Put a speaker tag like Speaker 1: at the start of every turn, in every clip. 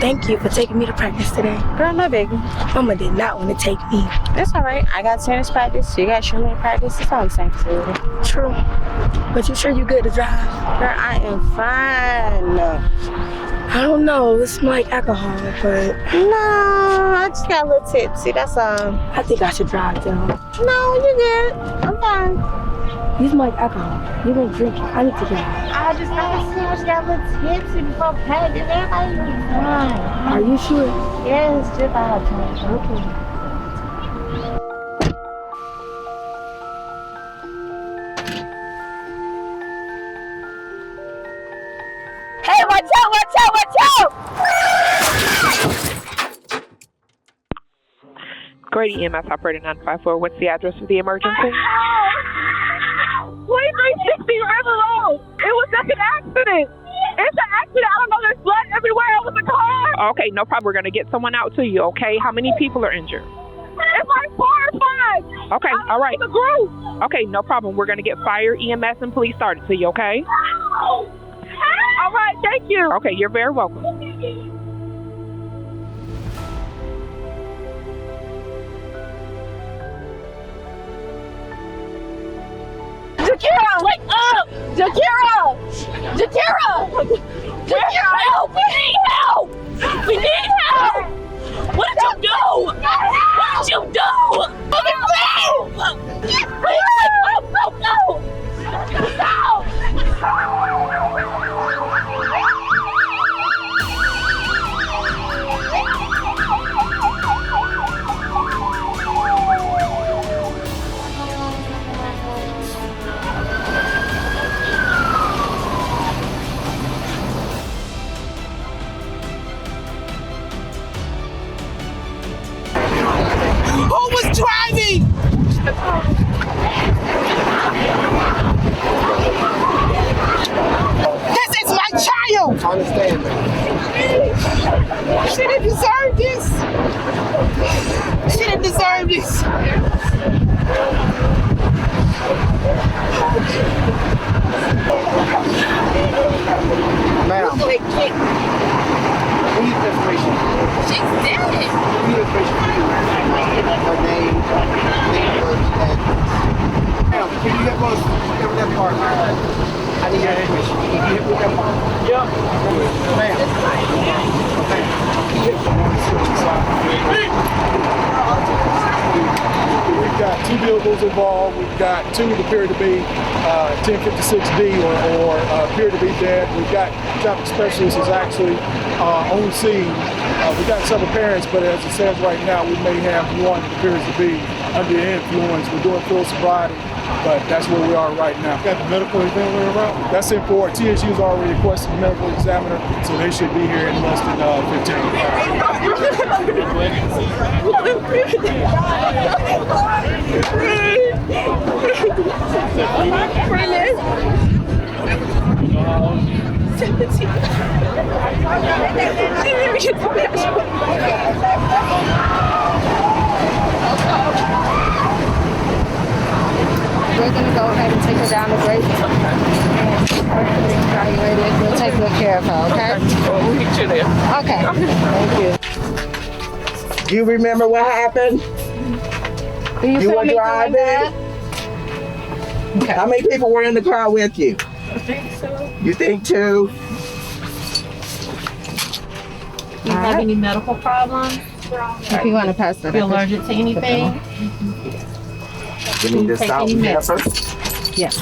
Speaker 1: Thank you for taking me to practice today.
Speaker 2: Girl, no biggie.
Speaker 1: Mama did not want to take me.
Speaker 2: That's all right. I got tennis practice. You got swimming practice. It's all the same facility.
Speaker 1: True. But you sure you good to drive?
Speaker 2: Girl, I am fine.
Speaker 1: I don't know. It smells like alcohol, but...
Speaker 2: No, I just got a little tipsy. That's all.
Speaker 1: I think I should drive, though.
Speaker 2: No, you're good. I'm fine.
Speaker 1: You smell like alcohol. You been drinking. I need to drive.
Speaker 2: I just got a little tipsy before practice. Everybody's fine.
Speaker 1: Are you sure?
Speaker 2: Yes, just all the time.
Speaker 1: Okay.
Speaker 3: Hey, watch out, watch out, watch out!
Speaker 4: Grady EMS operator 954. What's the address of the emergency?
Speaker 3: 2360 River Road. It was just an accident. It's an accident. I don't know. There's blood everywhere. It was a car.
Speaker 4: Okay, no problem. We're going to get someone out to you, okay? How many people are injured?
Speaker 3: It's like 4 or 5.
Speaker 4: Okay, all right.
Speaker 3: The group.
Speaker 4: Okay, no problem. We're going to get fire, EMS, and police started to you, okay?
Speaker 3: All right, thank you.
Speaker 4: Okay, you're very welcome.
Speaker 3: Jakira, wake up! Jakira! Jakira! Jakira, help! We need help! We need help! What did you do? What did you do? Look at me! Please, no!
Speaker 5: Who was driving? This is my child.
Speaker 6: I understand that.
Speaker 5: She didn't deserve this. She didn't deserve this.
Speaker 6: Ma'am, we need information.
Speaker 3: She's dead.
Speaker 6: We need information for you. Her name, neighborhood, and... Ma'am, can you help us get with that car? I need your information. Can you help with that car? Yep. Ma'am. Okay.
Speaker 7: We've got 2 vehicles involved. We've got 2 that appear to be 1056D or appear to be dead. We've got traffic specialists is actually on scene. We've got several parents, but as it says right now, we may have one that appears to be under the influence. We're doing full sobriety, but that's where we are right now. Got the medical examiner around? That's in for TSU's already requested the medical examiner, so they should be here in less than 15
Speaker 8: We're going to go ahead and take her down to Grace. We'll take good care of her, okay?
Speaker 4: We'll meet you there.
Speaker 8: Okay. Thank you.
Speaker 5: Do you remember what happened?
Speaker 8: Do you
Speaker 5: You
Speaker 8: feel
Speaker 5: were
Speaker 8: me doing
Speaker 5: driving?
Speaker 8: that? Okay.
Speaker 5: How many people were in the car with you?
Speaker 3: I think so.
Speaker 5: You think 2?
Speaker 3: Do you have any medical problems?
Speaker 8: If you want to pass that.
Speaker 3: Are you allergic to anything?
Speaker 5: You need to
Speaker 3: Take
Speaker 5: stop
Speaker 3: any
Speaker 5: and
Speaker 3: meds.
Speaker 5: pepper?
Speaker 8: Yes.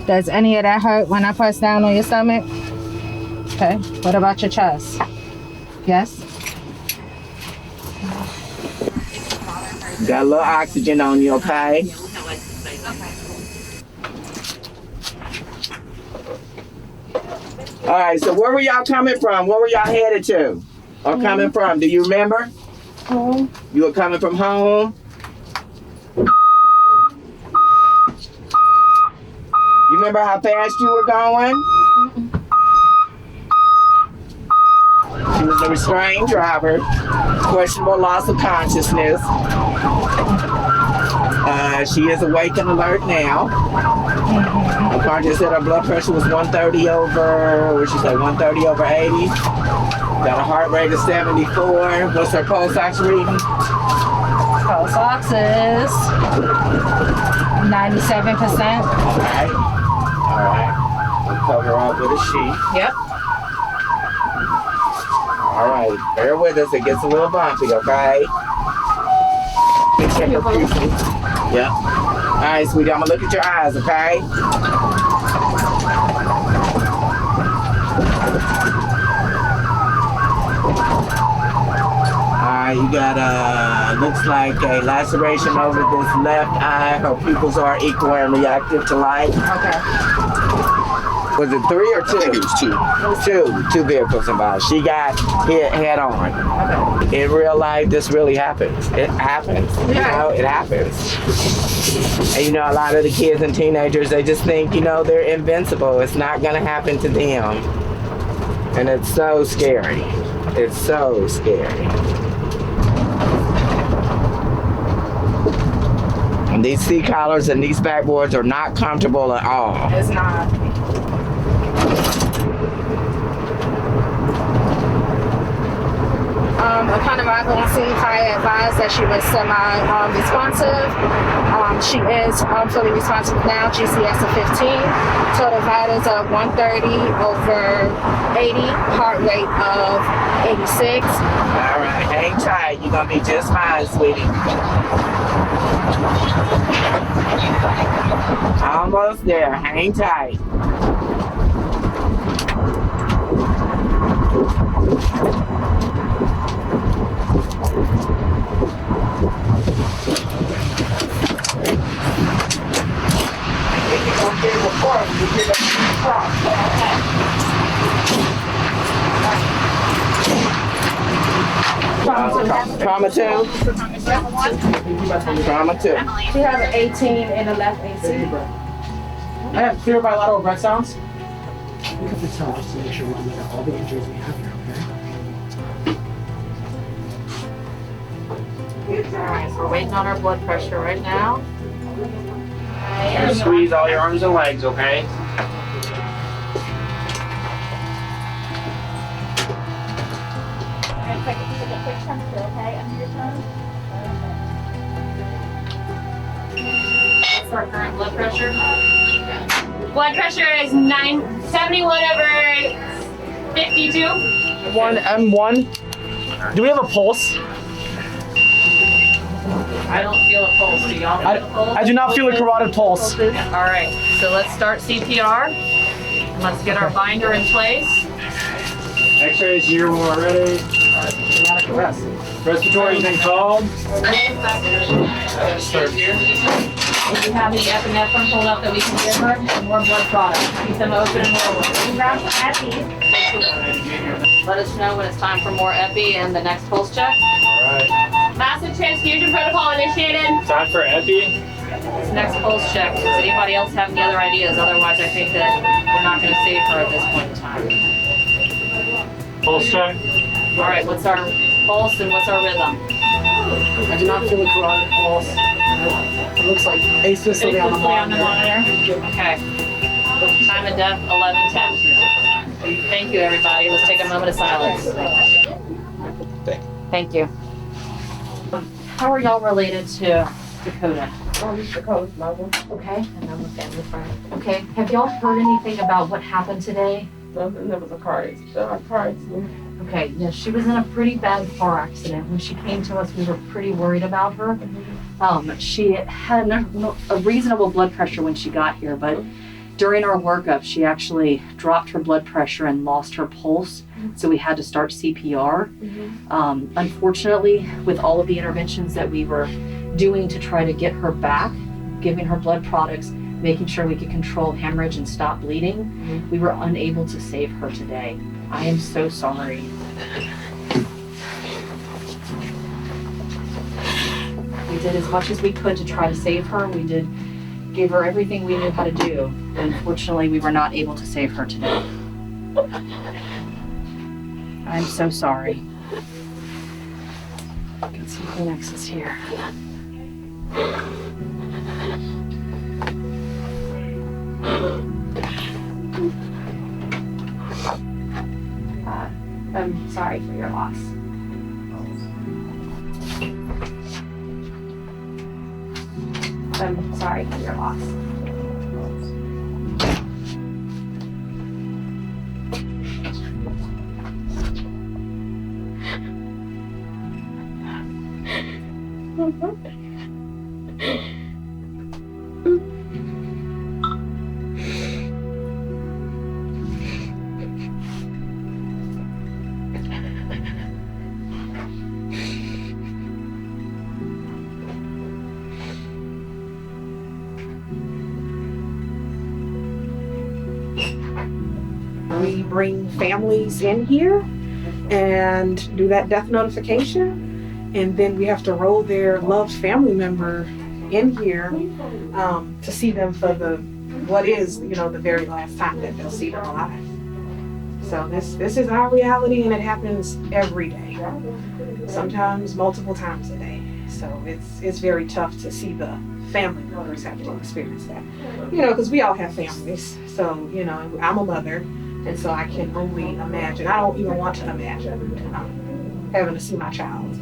Speaker 8: Does any of that hurt when I press down on your stomach? Okay. What about your chest? Yes?
Speaker 5: Got a little oxygen on you, okay? All right, so where were y'all coming from? Where were y'all headed to? Or coming from? Do you remember?
Speaker 8: Home.
Speaker 5: You were coming from home? You remember how fast you were going? She was a restrained driver, questionable loss of consciousness. She is awake and alert now. The car just said her blood pressure was 130 over, what did she say, 130 over 80. Got a heart rate of 74. What's her pulse ox reading?
Speaker 8: Pulse ox is 97%.
Speaker 5: All right. We'll cover her up with a sheet.
Speaker 8: Yep.
Speaker 5: All right, bear with us. It gets a little bumpy, okay? Check your pulse. Yep. All right, sweetie, I'm gonna look at your eyes, okay? Alright, you got looks like a laceration over this left eye. Her pupils are equal and reactive to light.
Speaker 8: Okay.
Speaker 5: Was it 3 or 2? I think it was 2. Two vehicles involved. She got hit head on. Okay. In real life, this really happens. It happens. You know, it happens. And you know, a lot of the kids and teenagers, they just think, you know, they're invincible. It's not gonna happen to them. And it's so scary. It's so scary. And these seat collars and these backboards are not comfortable at all.
Speaker 8: It's not. Upon arrival on scene, fire advised that she was semi-responsive. She is fully responsive now, GCS of 15. Total vitals of 130 over 80, heart rate of 86.
Speaker 5: All right, hang tight. You're gonna be just fine, sweetie. Almost there. Hang tight. Trauma 2? Trauma 2.
Speaker 8: She has an 18 in the left AC.
Speaker 6: I have clear bilateral breath sounds.
Speaker 9: Look at the cell just to make sure we look at all the injuries we have here, okay?
Speaker 8: Alright, so we're waiting on our blood pressure right now.
Speaker 6: Squeeze all your arms and legs, okay?
Speaker 3: What's our current blood pressure? Blood pressure is 71 over 52.
Speaker 6: M1. Do we have a pulse?
Speaker 3: I don't feel a pulse. Do y'all feel a pulse?
Speaker 6: I do not feel a carotid pulse.
Speaker 3: All right, so let's start CPR. Let's get our binder in place.
Speaker 6: X-rays here when we're ready. Respiratory's been called. Start here.
Speaker 3: If you have any epinephrine pulled up that we can give her, and more blood products. Keep them open and rolling. Grab some epi. Let us know when it's time for more epi and the next pulse check.
Speaker 6: All right.
Speaker 3: Massive transfusion protocol initiated.
Speaker 6: Time for epi.
Speaker 3: This next pulse check. Does anybody else have any other ideas? Otherwise, I think that we're not going to save her at this point in time.
Speaker 6: Pulse check.
Speaker 3: All right, what's our pulse and what's our rhythm?
Speaker 9: I do not feel a carotid pulse. It looks like asystole on the monitor.
Speaker 3: Okay. Time of death, 11:10. Thank you, everybody. Let's take a moment of silence. Thank you. How are y'all related to Dakota?
Speaker 1: Dakota's mother.
Speaker 3: Okay, and I'm a family friend. Okay, have y'all heard anything about what happened today?
Speaker 1: Nothing. There was a car accident.
Speaker 3: Okay, yeah, she was in a pretty bad car accident. When she came to us, we were pretty worried about her. She had a reasonable blood pressure when she got here, but during our workup, she actually dropped her blood pressure and lost her pulse, so we had to start CPR. Unfortunately, with all of the interventions that we were doing to try to get her back, giving her blood products, making sure we could control hemorrhage and stop bleeding, we were unable to save her today. I am so sorry. We did as much as we could to try to save her. We gave her everything we knew how to do. Unfortunately, we were not able to save her today. I'm so sorry. Got some Kleenexes here.
Speaker 8: I'm sorry for your loss. I'm sorry for your loss.
Speaker 10: We bring families in here and do that death notification, and then we have to roll their loved family member in here to see them for what is the very last time that they'll see them alive. So this is our reality, and it happens every day, sometimes multiple times a day. So it's very tough to see the family members have to experience that, because we all have families. So I'm a mother. And so I can only imagine. I don't even want to imagine having to see my child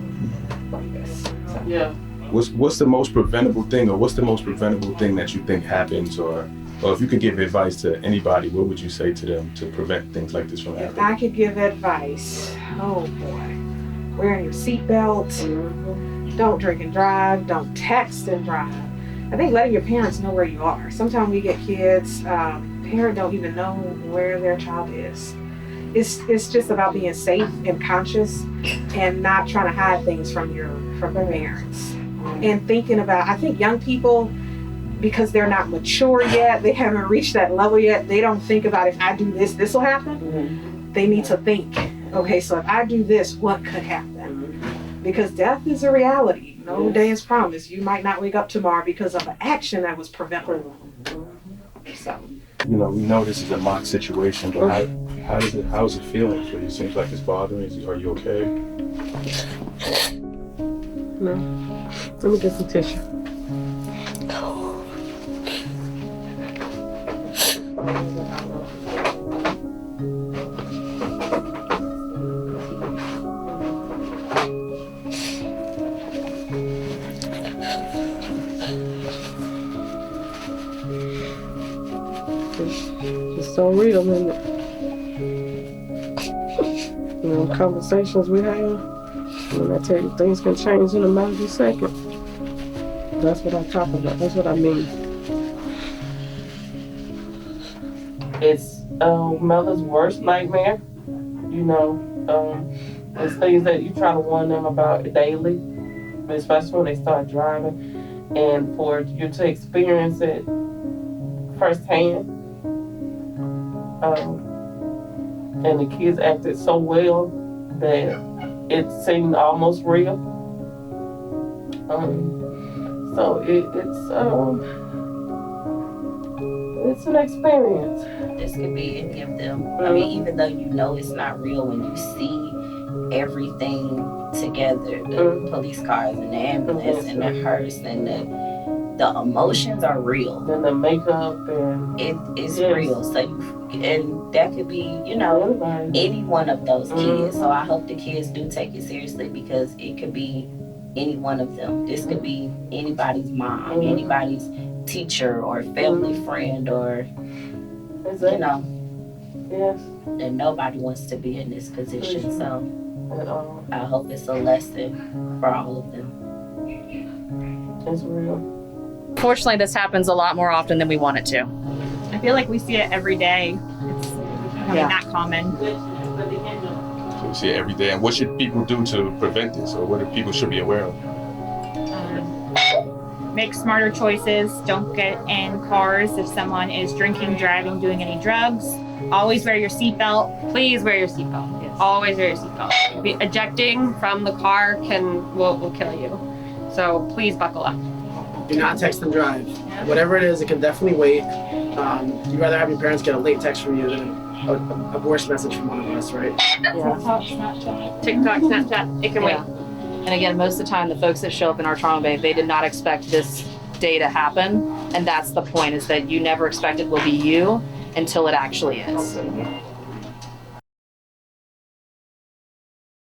Speaker 10: like this. So.
Speaker 11: Yeah. What's the most preventable thing, or what's the most preventable thing that you think happens, or if you could give advice to anybody, what would you say to them to prevent things like this from happening?
Speaker 10: If I could give advice, oh boy, wearing your seatbelt, don't drink and drive, don't text and drive. I think letting your parents know where you are. Sometimes we get kids. Parents don't even know where their child is. It's just about being safe and conscious, and not trying to hide things from your parents. And thinking about, I think young people, because they're not mature yet, they haven't reached that level yet, they don't think about, if I do this, this will happen. They need to think, okay, so if I do this, what could happen? Because death is a reality. No day is promised. You might not wake up tomorrow because of an action that was preventable. So.
Speaker 11: We know this is a mock situation, but how's it feeling for you? It seems like it's bothering you. Are you okay?
Speaker 12: No. Let me get some tissue. It's so real, isn't it? Conversations we have, when I tell you things can change in a matter of a second. That's what I talk about. That's what I mean.
Speaker 3: It's mother's worst nightmare. It's things that you try to warn them about daily, especially when they start driving, and for you to experience it firsthand. And the kids acted so well that it seemed almost real. So it's an experience.
Speaker 13: This could be any of them. I mean, even though it's not real, when you see everything together, the police cars and the ambulance and the hearse and the emotions are real.
Speaker 3: And the makeup and
Speaker 13: it's real. So and that could be, any one of those kids. So I hope the kids do take it seriously, because it could be any one of them. This could be anybody's mom, anybody's teacher or family friend, or
Speaker 3: Yes.
Speaker 13: And nobody wants to be in this position. So I hope it's a lesson for all of them.
Speaker 3: It's real.
Speaker 14: Fortunately, this happens a lot more often than we want it to.
Speaker 15: I feel like we see it every day. It's becoming that common.
Speaker 11: We see it every day. And what should people do to prevent this, or what do people should be aware of?
Speaker 15: Make smarter choices. Don't get in cars if someone is drinking, driving, doing any drugs. Always wear your seatbelt.
Speaker 14: Please wear your seatbelt.
Speaker 15: Yes.
Speaker 14: Always wear your seatbelt. Ejecting from the car will kill you. So please buckle up.
Speaker 9: Do not text and drive. Whatever it is, it can definitely wait. You'd rather have your parents get a late text from you than a worse message from one of us, right?
Speaker 14: TikTok, Snapchat, it can wait.
Speaker 16: And again, most of the time, the folks that show up in our trauma bay, they did not expect this day to happen. And that's the point, is that you never expected will be you until it actually is.